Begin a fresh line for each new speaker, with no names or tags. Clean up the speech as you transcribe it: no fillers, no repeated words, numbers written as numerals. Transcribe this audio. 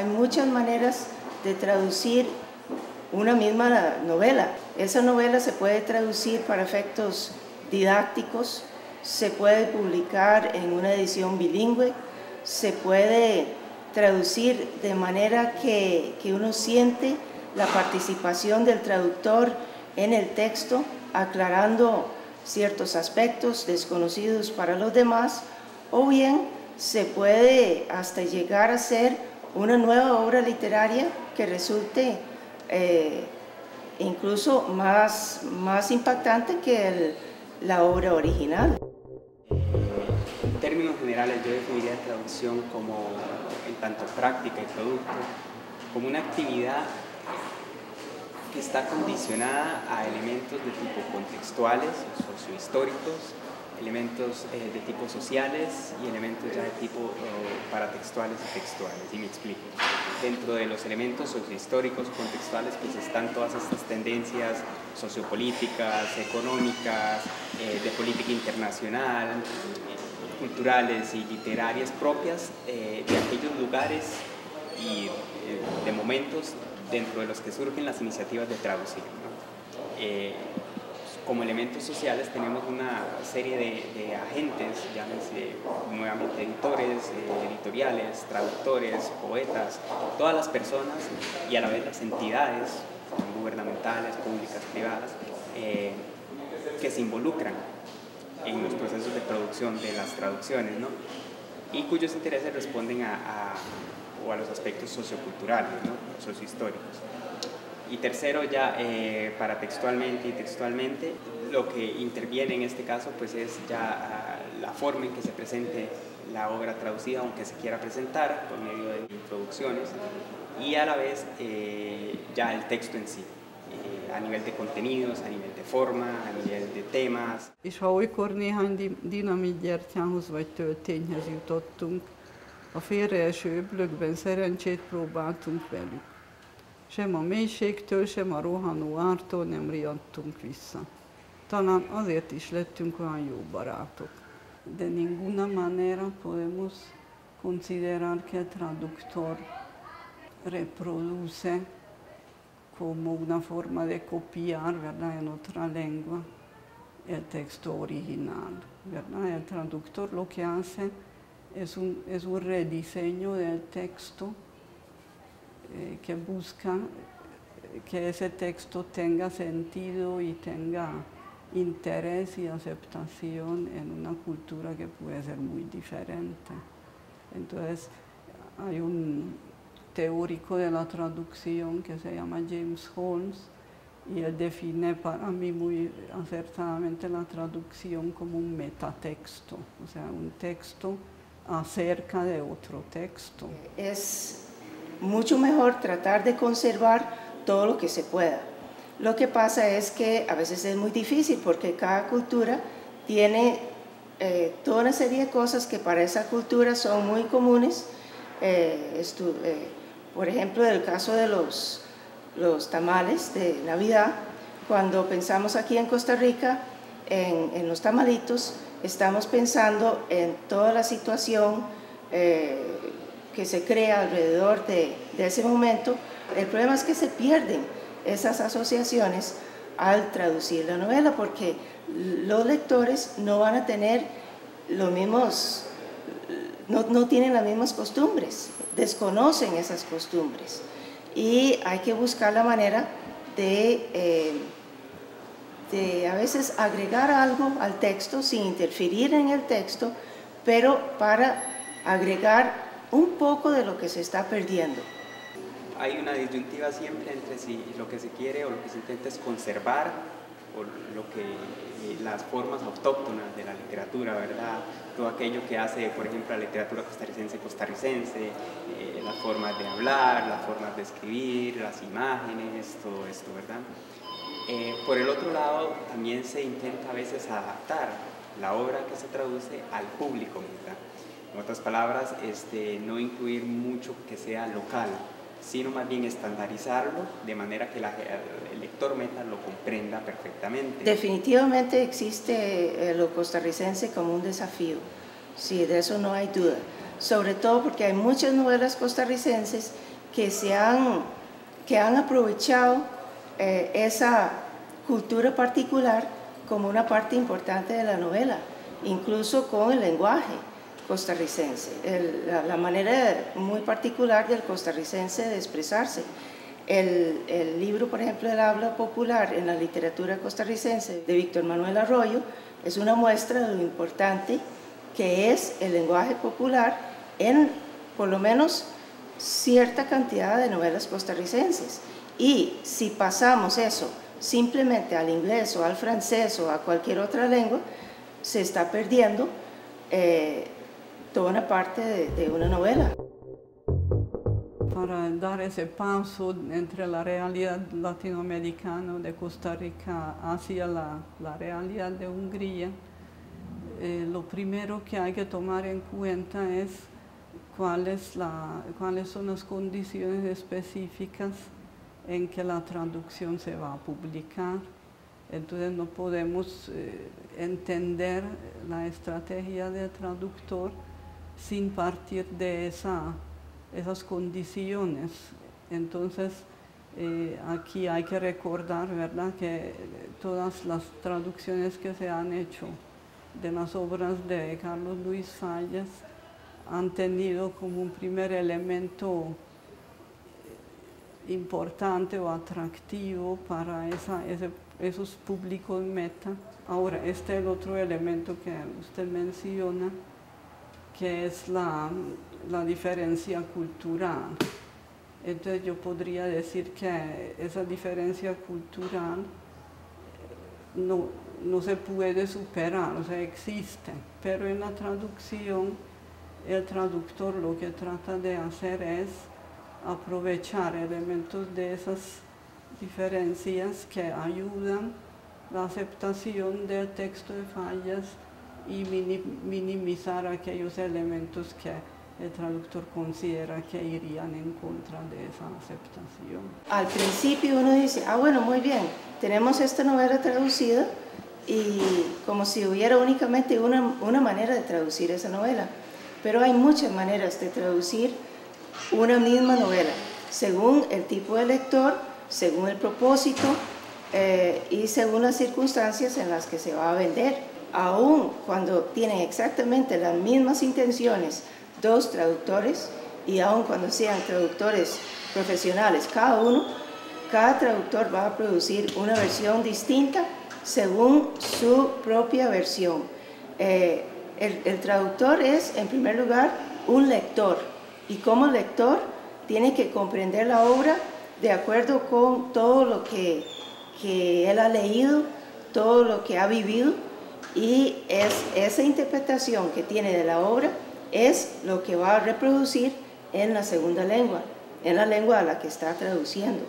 hay muchas maneras de traducir una misma novela. Esa novela se puede traducir para efectos didácticos, se puede publicar en una edición bilingüe, se puede traducir de manera que uno siente la participación del traductor en el texto, aclarando ciertos aspectos desconocidos para los demás, o bien se puede hasta llegar a ser una nueva obra literaria que resulte incluso más impactante que la obra original.
En términos generales, yo definiría traducción como, en tanto práctica y producto, como una actividad que está condicionada a elementos de tipo contextuales, sociohistóricos, elementos de tipo sociales y elementos ya de tipo paratextuales y textuales. Y me explico. Dentro de los elementos sociohistóricos, contextuales, pues están todas estas tendencias sociopolíticas, económicas, de política internacional, culturales y literarias propias de aquellos lugares y de momentos dentro de los que surgen las iniciativas de traducir, ¿no? Como elementos sociales tenemos una serie de agentes, llámense nuevamente editores, editoriales, traductores, poetas, todas las personas y a la vez las entidades gubernamentales, públicas, privadas, que se involucran en los procesos de producción de las traducciones, ¿no? Y cuyos intereses responden a los aspectos socioculturales, ¿no? Sociohistóricos. Y tercero, ya paratextualmente y textualmente, lo que interviene en este caso pues es ya la forma en que se presente la obra traducida, aunque se quiera presentar por medio de introducciones, y a la vez ya el texto en sí, a nivel de contenidos, a nivel de forma, a nivel de temas.
És ha olykor néhány dinamitgyertyához vagy töltényhez jutottunk, a félreeső öblökben szerencsét próbáltunk velük. Sem a mélységtől, sem a rohanó ártól nem riadtunk vissza. Talán azért is lettünk olyan jó barátok. De ninguna manera podemos considerar que el traductor reproduce como una forma de copiar, ¿verdad?, en otra lengua el texto original, ¿verdad? El traductor lo que hace es un rediseño del texto que busca que ese texto tenga sentido y tenga interés y aceptación en una cultura que puede ser muy diferente. Entonces, hay un teórico de la traducción que se llama James Holmes y él define para mí muy acertadamente la traducción como un metatexto, o sea, un texto acerca de otro texto.
Es mucho mejor tratar de conservar todo lo que se pueda. Lo que pasa es que a veces es muy difícil porque cada cultura tiene toda una serie de cosas que para esa cultura son muy comunes. Por ejemplo, en el caso de los tamales de Navidad, cuando pensamos aquí en Costa Rica en los tamalitos, estamos pensando en toda la situación que se crea alrededor de ese momento. El problema es que se pierden esas asociaciones al traducir la novela porque los lectores no van a tener los mismos, no tienen las mismas costumbres, desconocen esas costumbres y hay que buscar la manera de a veces agregar algo al texto sin interferir en el texto, pero para agregar un poco de lo que se está perdiendo.
Hay una disyuntiva siempre entre si lo que se quiere o lo que se intenta es conservar o las formas autóctonas de la literatura, ¿verdad? Todo aquello que hace, por ejemplo, la literatura costarricense, las formas de hablar, las formas de escribir, las imágenes, todo esto, ¿verdad? Por el otro lado, también se intenta a veces adaptar la obra que se traduce al público, ¿verdad? En otras palabras, no incluir mucho que sea local, sino más bien estandarizarlo de manera que el lector meta lo comprenda perfectamente.
Definitivamente existe lo costarricense como un desafío, sí, de eso no hay duda, sobre todo porque hay muchas novelas costarricenses que han aprovechado esa cultura particular como una parte importante de la novela, incluso con el lenguaje costarricense, la manera muy particular del costarricense de expresarse. El libro, por ejemplo, del habla popular en la literatura costarricense de Víctor Manuel Arroyo es una muestra de lo importante que es el lenguaje popular en, por lo menos, cierta cantidad de novelas costarricenses. Y si pasamos eso simplemente al inglés o al francés o a cualquier otra lengua, se está perdiendo toda una parte de una novela.
Para dar ese paso entre la realidad latinoamericana de Costa Rica hacia la realidad de Hungría, lo primero que hay que tomar en cuenta es cuáles son las condiciones específicas en que la traducción se va a publicar. Entonces no podemos entender la estrategia del traductor sin partir de esas condiciones. Entonces aquí hay que recordar, ¿verdad?, que todas las traducciones que se han hecho de las obras de Carlos Luis Fallas han tenido como un primer elemento importante o atractivo para esos públicos meta. Ahora, este es el otro elemento que usted menciona, que es la diferencia cultural. Entonces yo podría decir que esa diferencia cultural no se puede superar, o sea, existe, pero en la traducción el traductor lo que trata de hacer es aprovechar elementos de esas diferencias que ayudan la aceptación del texto de Fallas y minimizar aquellos elementos que el traductor considera que irían en contra de esa aceptación.
Al principio uno dice, bueno, muy bien, tenemos esta novela traducida y como si hubiera únicamente una manera de traducir esa novela, pero hay muchas maneras de traducir una misma novela, según el tipo de lector, según el propósito y según las circunstancias en las que se va a vender. Aún cuando tienen exactamente las mismas intenciones dos traductores, y aun cuando sean traductores profesionales cada uno, cada traductor va a producir una versión distinta según su propia versión. El traductor es, en primer lugar, un lector, y como lector tiene que comprender la obra de acuerdo con todo lo que él ha leído, todo lo que ha vivido, y esa interpretación que tiene de la obra es lo que va a reproducir en la segunda lengua, en la lengua a la que está traduciendo.